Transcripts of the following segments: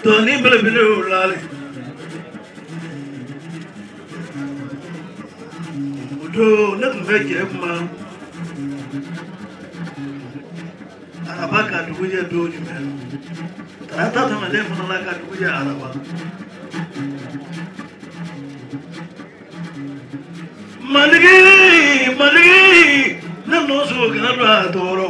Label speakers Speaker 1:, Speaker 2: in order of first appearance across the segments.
Speaker 1: Tony Bello Lali. Do nothing very man. Abaka to William Doji man. I thought I'm a lemon like a William Araba. Money, no, no, so can I toro.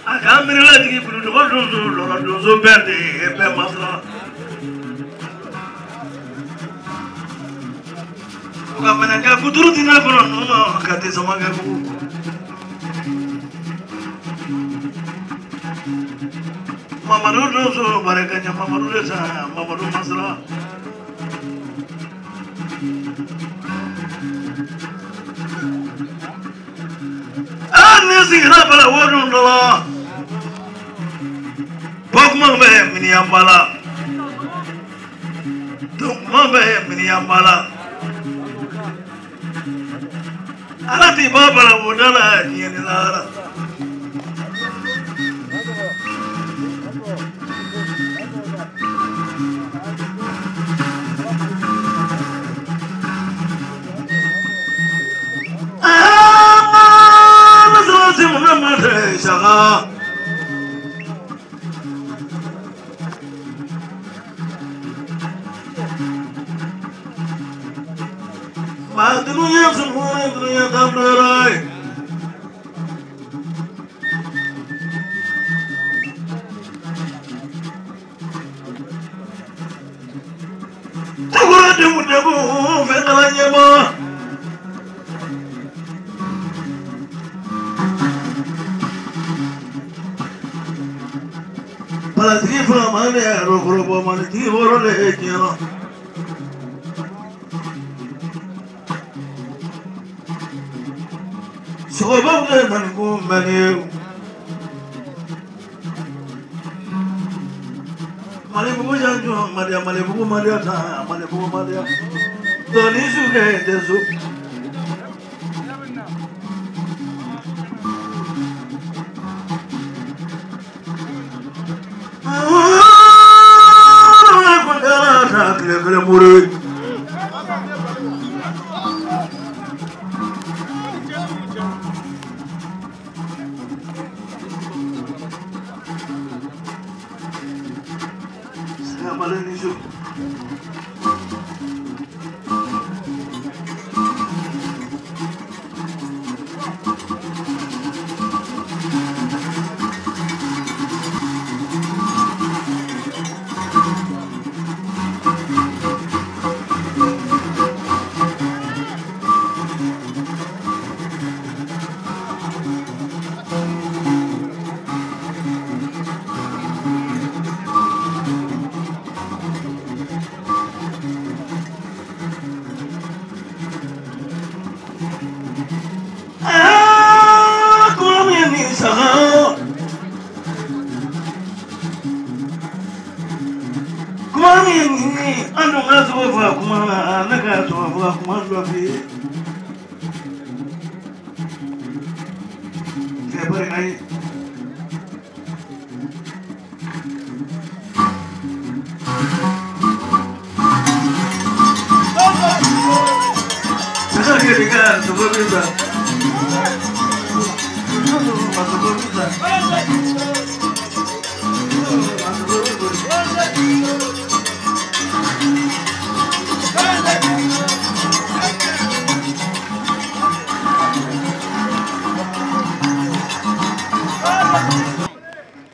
Speaker 1: I can't be let you to do so bad. I'm going to go to the Nagano, Katisamaga. Mama Rosso, Barakanya, Mama Ressa, Mama Masra. I'm missing up a word on the law. Pokemon Miniambala. Don't Mamba Miniambala. Alati Baba Wodala Yenila. So about them and go many Malibu, Maria, Malibu, Maria, Malibu, Maria. Don't you get the soup?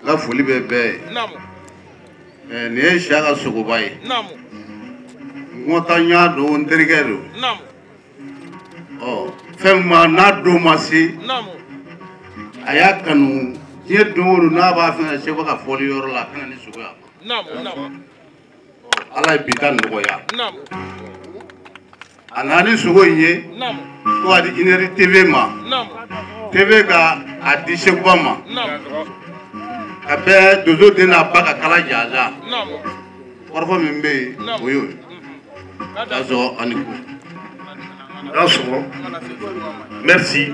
Speaker 2: La folie bébé. Né chara sukubai. Montagna do Ndrigero. Oh, fema na do masi. Ayakanu, tie do na ba fa se ko ka folie yor la kana ni sukuya. Ala bitan do ya. Anani sugoye. Ko adi ineri TV ma. TV ka adi shekwa ma. ka bɛɛ dozo den n'a ba ka kala jaza kɔrɔfɔ min bɛ yen o y'o ye k'a sɔrɔ ani ko
Speaker 3: merci